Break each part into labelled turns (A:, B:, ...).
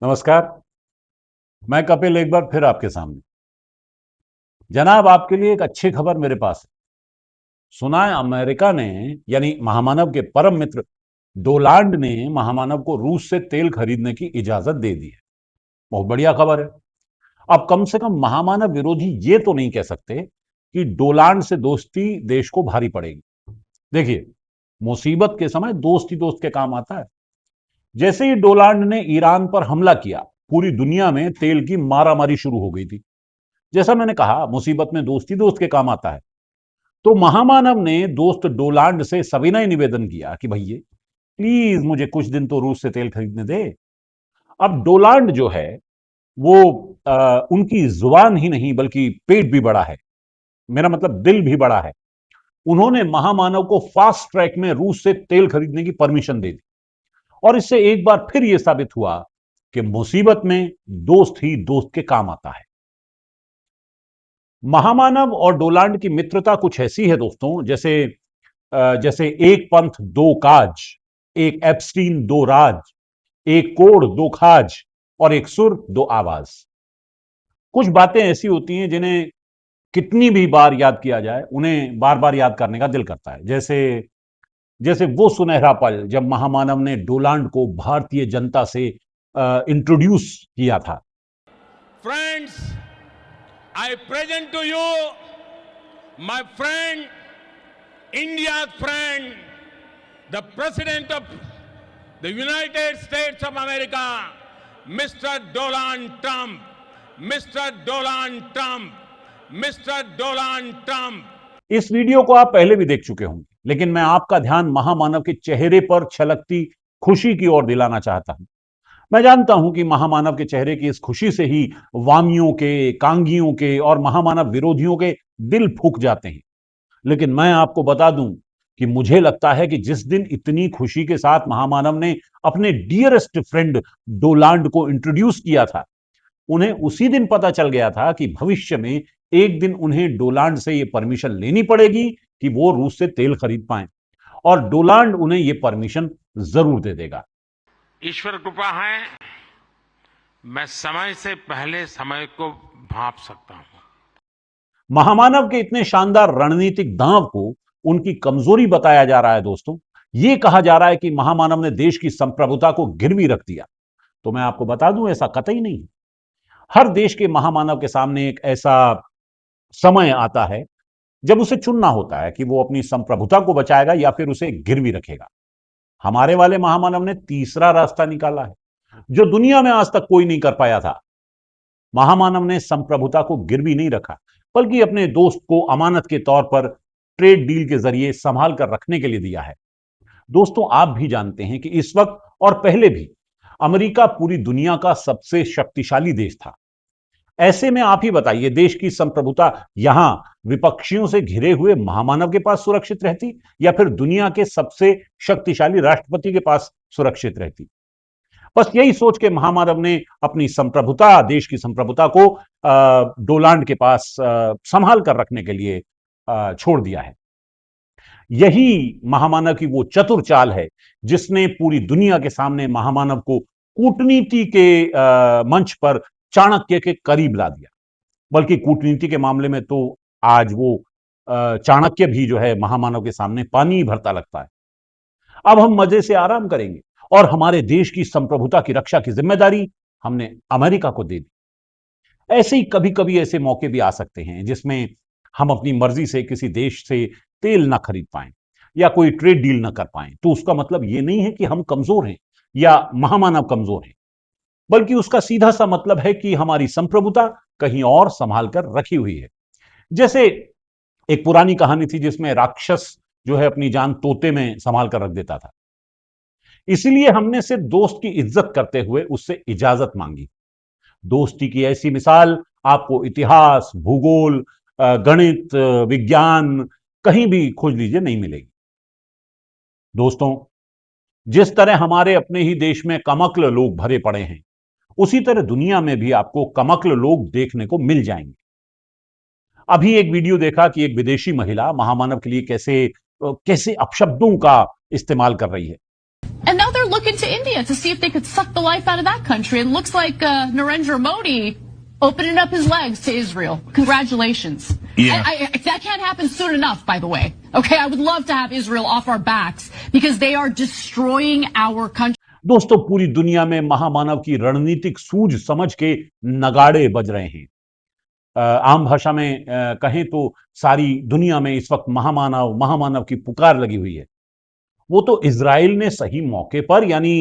A: नमस्कार। मैं कपिल एक बार फिर आपके सामने। जनाब, आपके लिए एक अच्छी खबर मेरे पास है। सुना है अमेरिका ने, यानी महामानव के परम मित्र डोनाल्ड ने महामानव को रूस से तेल खरीदने की इजाजत दे दी है। बहुत बढ़िया खबर है। अब कम से कम महामानव विरोधी ये तो नहीं कह सकते कि डोनाल्ड से दोस्ती देश को भारी पड़ेगी। देखिए, मुसीबत के समय दोस्त ही दोस्त के काम आता है। जैसे ही डोनाल्ड ने ईरान पर हमला किया, पूरी दुनिया में तेल की मारामारी शुरू हो गई थी। जैसा मैंने कहा, मुसीबत में दोस्ती दोस्त के काम आता है। तो महामानव ने दोस्त डोनाल्ड से सविनय निवेदन किया कि भैया प्लीज मुझे कुछ दिन तो रूस से तेल खरीदने दे। अब डोनाल्ड जो है वो उनकी जुबान ही नहीं बल्कि पेट भी बड़ा है। मेरा मतलब दिल भी बड़ा है। उन्होंने महामानव को फास्ट ट्रैक में रूस से तेल खरीदने की परमिशन दे दी। और इससे एक बार फिर यह साबित हुआ कि मुसीबत में दोस्त ही दोस्त के काम आता है। महामानव और डोनाल्ड की मित्रता कुछ ऐसी है दोस्तों, जैसे एक पंथ दो काज, एक एप्स्टीन दो राज, एक कोड़ दो खाज और एक सुर दो आवाज। कुछ बातें ऐसी होती हैं जिन्हें कितनी भी बार याद किया जाए उन्हें बार बार याद करने का दिल करता है। जैसे जैसे वो सुनहरा पल जब महामानव ने डोनाल्ड को भारतीय जनता से इंट्रोड्यूस किया था।
B: Friends, I present to you my friend, India's friend, the President of the United States of America, Mr. Donald Trump. Mr. Donald Trump. Mr. Donald Trump.
A: इस वीडियो को आप पहले भी देख चुके होंगे, लेकिन मैं आपका ध्यान महामानव के चेहरे पर छलकती खुशी की ओर दिलाना चाहता हूं। मैं जानता हूं कि महामानव के चेहरे की इस खुशी से ही वामियों के, कांगियों के और महामानव विरोधियों के दिल फूक जाते हैं। लेकिन मैं आपको बता दूं कि मुझे लगता है कि जिस दिन इतनी खुशी के साथ महामानव ने अपने डियरेस्ट फ्रेंड डोनाल्ड को इंट्रोड्यूस किया था, उन्हें उसी दिन पता चल गया था कि भविष्य में एक दिन उन्हें डोनाल्ड से यह परमिशन लेनी पड़ेगी कि वो रूस से तेल खरीद पाएं, और डोनाल्ड उन्हें यह परमिशन जरूर दे देगा।
B: ईश्वर कृपा है, मैं समय से पहले समय को भांप सकता हूं।
A: महामानव के इतने शानदार रणनीतिक दांव को उनकी कमजोरी बताया जा रहा है दोस्तों। यह कहा जा रहा है कि महामानव ने देश की संप्रभुता को गिरवी रख दिया। तो मैं आपको बता दूं, ऐसा कतई नहीं। हर देश के महामानव के सामने एक ऐसा समय आता है जब उसे चुनना होता है कि वो अपनी संप्रभुता को बचाएगा या फिर उसे गिरवी रखेगा। हमारे वाले महामानव ने तीसरा रास्ता निकाला है, जो दुनिया में आज तक कोई नहीं कर पाया था। महामानव ने संप्रभुता को गिरवी नहीं रखा, बल्कि अपने दोस्त को अमानत के तौर पर ट्रेड डील के जरिए संभाल कर रखने के लिए दिया है। दोस्तों, आप भी जानते हैं कि इस वक्त और पहले भी अमेरिका पूरी दुनिया का सबसे शक्तिशाली देश था। ऐसे में आप ही बताइए, देश की संप्रभुता यहां विपक्षियों से घिरे हुए महामानव के पास सुरक्षित रहती या फिर दुनिया के सबसे शक्तिशाली राष्ट्रपति के पास सुरक्षित रहती? बस यही सोच के महामानव ने अपनी संप्रभुता, देश की संप्रभुता को डोनाल्ड के पास संभाल कर रखने के लिए छोड़ दिया है। यही महामानव की वो चतुर चाल है जिसने पूरी दुनिया के सामने महामानव को कूटनीति के मंच पर चाणक्य के करीब ला दिया। बल्कि कूटनीति के मामले में तो आज वो चाणक्य भी जो है महामानव के सामने पानी भरता लगता है। अब हम मजे से आराम करेंगे और हमारे देश की संप्रभुता की रक्षा की जिम्मेदारी हमने अमेरिका को दे दी। ऐसे ही कभी कभी ऐसे मौके भी आ सकते हैं जिसमें हम अपनी मर्जी से किसी देश से तेल ना खरीद पाएं या कोई ट्रेड डील ना कर पाएं। तो उसका मतलब यह नहीं है कि हम कमजोर हैं या महामानव कमजोर हैं, बल्कि उसका सीधा सा मतलब है कि हमारी संप्रभुता कहीं और संभाल कर रखी हुई है। जैसे एक पुरानी कहानी थी जिसमें राक्षस जो है अपनी जान तोते में संभाल कर रख देता था। इसलिए हमने सिर्फ दोस्त की इज्जत करते हुए उससे इजाजत मांगी। दोस्ती की ऐसी मिसाल आपको इतिहास, भूगोल, गणित, विज्ञान कहीं भी खोज लीजिए नहीं मिलेगी। दोस्तों, जिस तरह हमारे अपने ही देश में कमक्ल लोग भरे पड़े हैं, उसी तरह दुनिया में भी आपको कमक्ल लोग देखने को मिल जाएंगे। अभी एक वीडियो देखा कि एक विदेशी महिला महामानव के लिए कैसे कैसे अपशब्दों का इस्तेमाल कर रही है।
C: And now they're looking to India to see if they could suck the life out of that country. It looks like Narendra Modi opening up his legs to Israel. Congratulations.
D: Yeah.
C: That can't happen soon enough, by the way. Okay, I would love to have Israel off our backs because they are destroying our country.
A: दोस्तों, पूरी दुनिया में महामानव की रणनीतिक सूझ समझ के नगाड़े बज रहे हैं। आम भाषा में कहें तो सारी दुनिया में इस वक्त महामानव महामानव की पुकार लगी हुई है। वो तो इजराइल ने सही मौके पर, यानी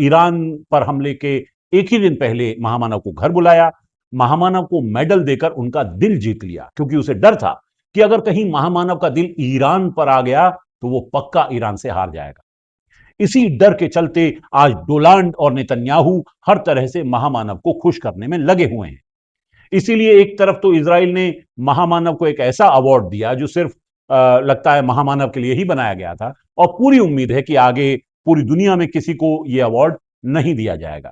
A: ईरान पर हमले के एक ही दिन पहले महामानव को घर बुलाया, महामानव को मेडल देकर उनका दिल जीत लिया, क्योंकि उसे डर था कि अगर कहीं महामानव का दिल ईरान पर आ गया तो वो पक्का ईरान से हार जाएगा। इसी डर के चलते आज डोनाल्ड और नेतन्याहू हर तरह से महामानव को खुश करने में लगे हुए हैं। इसीलिए एक तरफ तो इजराइल ने महामानव को एक ऐसा अवार्ड दिया जो सिर्फ लगता है महामानव के लिए ही बनाया गया था, और पूरी उम्मीद है कि आगे पूरी दुनिया में किसी को यह अवार्ड नहीं दिया जाएगा।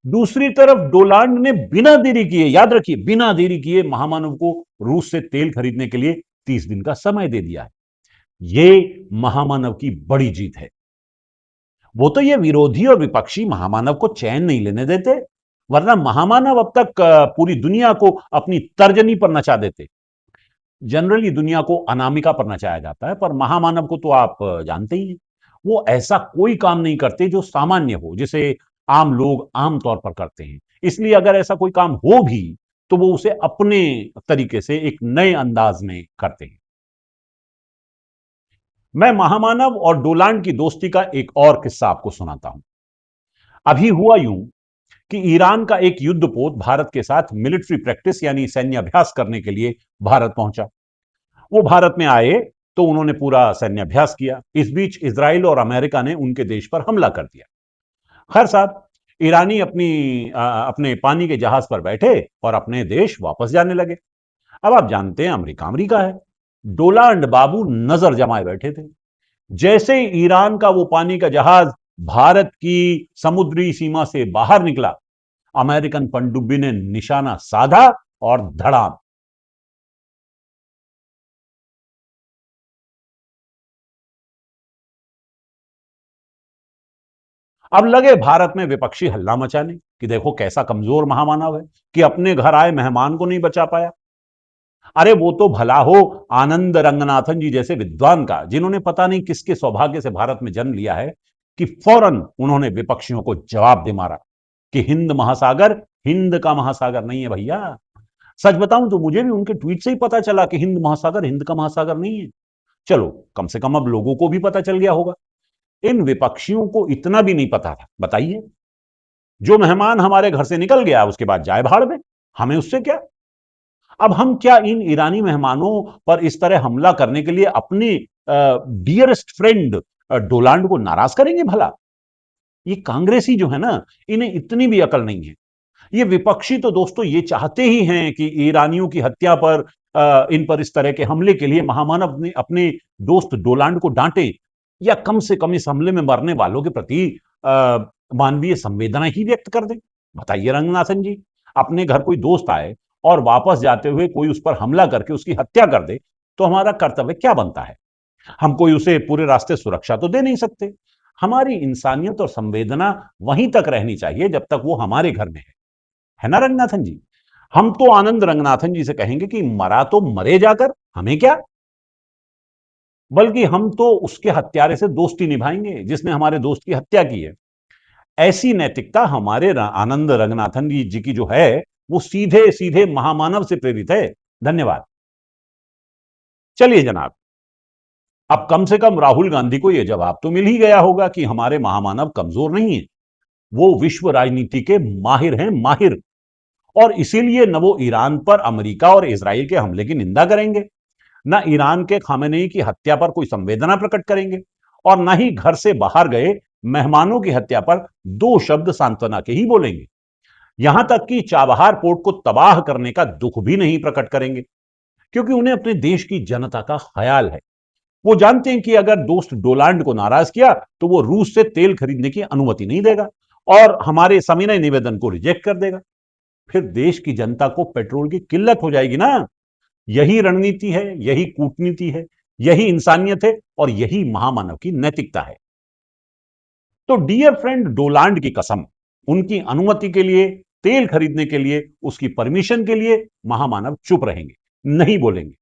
A: दूसरी तरफ डोनाल्ड ने बिना देरी किए, याद रखिए बिना देरी किए, महामानव को रूस से तेल खरीदने के लिए 30 दिन का समय दे दिया है। यह महामानव की बड़ी जीत है। वो तो ये विरोधी और विपक्षी महामानव को चैन नहीं लेने देते, वरना महामानव अब तक पूरी दुनिया को अपनी तर्जनी पर नचा देते। जनरली दुनिया को अनामिका पर नचाया जाता है, पर महामानव को तो आप जानते ही हैं, वो ऐसा कोई काम नहीं करते जो सामान्य हो, जिसे आम लोग आम तौर पर करते हैं। इसलिए अगर ऐसा कोई काम हो भी तो वो उसे अपने तरीके से एक नए अंदाज में करते हैं। मैं महामानव और डोनाल्ड की दोस्ती का एक और किस्सा आपको सुनाता हूं। अभी हुआ यूं कि ईरान का एक युद्धपोत भारत के साथ मिलिट्री प्रैक्टिस यानी सैन्य अभ्यास करने के लिए भारत पहुंचा। वो भारत में आए तो उन्होंने पूरा सैन्य अभ्यास किया। इस बीच इजराइल और अमेरिका ने उनके देश पर हमला कर दिया। खैर साहब, ईरानी अपने पानी के जहाज पर बैठे और अपने देश वापस जाने लगे। अब आप जानते हैं अमेरिका अमेरिका है। डोनाल्ड बाबू नजर जमाए बैठे थे। जैसे ही ईरान का वो पानी का जहाज भारत की समुद्री सीमा से बाहर निकला, अमेरिकन पनडुब्बी ने निशाना साधा और धड़ाम। अब लगे भारत में विपक्षी हल्ला मचाने कि देखो कैसा कमजोर महामानव है कि अपने घर आए मेहमान को नहीं बचा पाया। अरे वो तो भला हो आनंद रंगनाथन जी जैसे विद्वान का, जिन्होंने पता नहीं किसके सौभाग्य से भारत में जन्म लिया है, कि फौरन उन्होंने विपक्षियों को जवाब दे मारा कि हिंद महासागर हिंद का महासागर नहीं है भैया। सच बताऊं तो मुझे भी उनके ट्वीट से ही पता चला कि हिंद महासागर हिंद का महासागर नहीं है। चलो कम से कम अब लोगों को भी पता चल गया होगा। इन विपक्षियों को इतना भी नहीं पता था। बताइए, जो मेहमान हमारे घर से निकल गया उसके बाद जाए भाड़ में, हमें उससे क्या। अब हम क्या इन ईरानी मेहमानों पर इस तरह हमला करने के लिए अपने डियरेस्ट फ्रेंड डोनाल्ड को नाराज करेंगे भला? ये कांग्रेसी जो है ना, इन्हें इतनी भी अकल नहीं है। ये विपक्षी तो दोस्तों ये चाहते ही हैं कि ईरानियों की हत्या पर इन पर इस तरह के हमले के लिए महामानव अपने दोस्त डोनाल्ड को डांटे, या कम से कम इस हमले में मरने वालों के प्रति मानवीय संवेदना ही व्यक्त कर दें। बताइए रंगनाथन जी, अपने घर कोई दोस्त आए और वापस जाते हुए कोई उस पर हमला करके उसकी हत्या कर दे तो हमारा कर्तव्य क्या बनता है? हम कोई उसे पूरे रास्ते सुरक्षा तो दे नहीं सकते। हमारी इंसानियत और संवेदना वहीं तक रहनी चाहिए जब तक वो हमारे घर में है ना रंगनाथन जी? हम तो आनंद रंगनाथन जी से कहेंगे कि मरा तो मरे जाकर, हमें क्या। बल्कि हम तो उसके हत्यारे से दोस्ती निभाएंगे जिसने हमारे दोस्त की हत्या की है। ऐसी नैतिकता हमारे आनंद रंगनाथन जी की जो है वो सीधे सीधे महामानव से प्रेरित है। धन्यवाद। चलिए जनाब, अब कम से कम राहुल गांधी को यह जवाब तो मिल ही गया होगा कि हमारे महामानव कमजोर नहीं है, वो विश्व राजनीति के माहिर हैं, माहिर। और इसीलिए न वो ईरान पर अमेरिका और इजराइल के हमले की निंदा करेंगे, न ईरान के खामेनेई की हत्या पर कोई संवेदना प्रकट करेंगे, और न ही घर से बाहर गए मेहमानों की हत्या पर 2 शब्द सांत्वना के ही बोलेंगे। यहां तक कि चाबहार पोर्ट को तबाह करने का दुख भी नहीं प्रकट करेंगे, क्योंकि उन्हें अपने देश की जनता का ख्याल है। वो जानते हैं कि अगर दोस्त डोनाल्ड को नाराज किया तो वो रूस से तेल खरीदने की अनुमति नहीं देगा और हमारे सविनय निवेदन को रिजेक्ट कर देगा। फिर देश की जनता को पेट्रोल की किल्लत हो जाएगी ना। यही रणनीति है, यही कूटनीति है, यही इंसानियत है और यही महामानव की नैतिकता है। तो डियर फ्रेंड डोलाल्ड की कसम, उनकी अनुमति के लिए, तेल खरीदने के लिए, उसकी परमिशन के लिए महामानव चुप रहेंगे, नहीं बोलेंगे।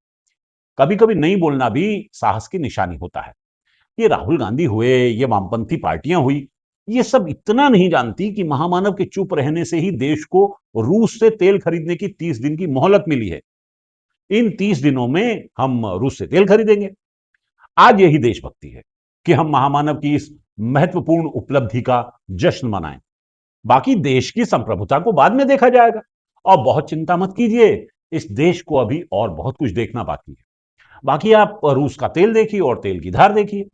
A: कभी कभी नहीं बोलना भी साहस की निशानी होता है। ये राहुल गांधी हुए, ये वामपंथी पार्टियां हुई, ये सब इतना नहीं जानती कि महामानव के चुप रहने से ही देश को रूस से तेल खरीदने की 30 दिन की मोहलत मिली है। इन 30 दिनों में हम रूस से तेल खरीदेंगे। आज यही देशभक्ति है कि हम महामानव की इस महत्वपूर्ण उपलब्धि का जश्न मनाएं। बाकी देश की संप्रभुता को बाद में देखा जाएगा। और बहुत चिंता मत कीजिए, इस देश को अभी और बहुत कुछ देखना बाकी है। बाकी आप रूस का तेल देखिए और तेल की धार देखिए।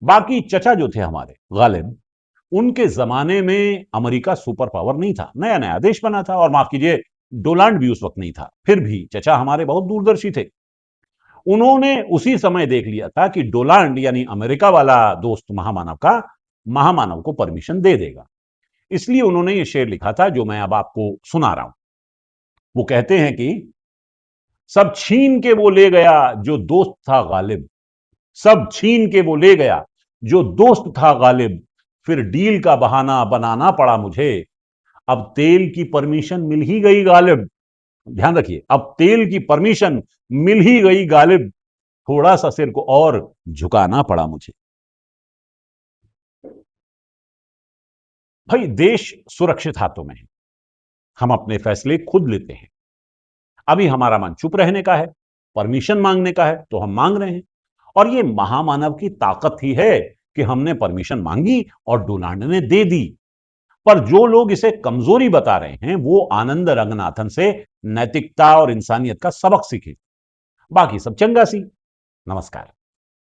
A: बाकी चचा जो थे हमारे गालिब, उनके जमाने में अमेरिका सुपर पावर नहीं था, नया नया देश बना था, और माफ कीजिए डोनाल्ड भी उस वक्त नहीं था। फिर भी चचा हमारे बहुत दूरदर्शी थे। उन्होंने उसी समय देख लिया था कि डोनाल्ड यानी अमेरिका वाला दोस्त महामानव का, महामानव को परमिशन दे देगा। इसलिए उन्होंने ये शेर लिखा था जो मैं अब आपको सुना रहा हूं। वो कहते हैं कि सब छीन के वो ले गया जो दोस्त था गालिब, सब छीन के वो ले गया जो दोस्त था गालिब, फिर डील का बहाना बनाना पड़ा मुझे, अब तेल की परमिशन मिल ही गई गालिब। ध्यान रखिए, अब तेल की परमिशन मिल ही गई गालिब, थोड़ा सा सिर को और झुकाना पड़ा मुझे। भाई देश सुरक्षित हाथों में है, हम अपने फैसले खुद लेते हैं। अभी हमारा मन चुप रहने का है, परमिशन मांगने का है तो हम मांग रहे हैं। और ये महामानव की ताकत ही है कि हमने परमिशन मांगी और डोनाल्ड ने दे दी। पर जो लोग इसे कमजोरी बता रहे हैं वो आनंद रंगनाथन से नैतिकता और इंसानियत का सबक सीखे। बाकी सब चंगा सी। नमस्कार।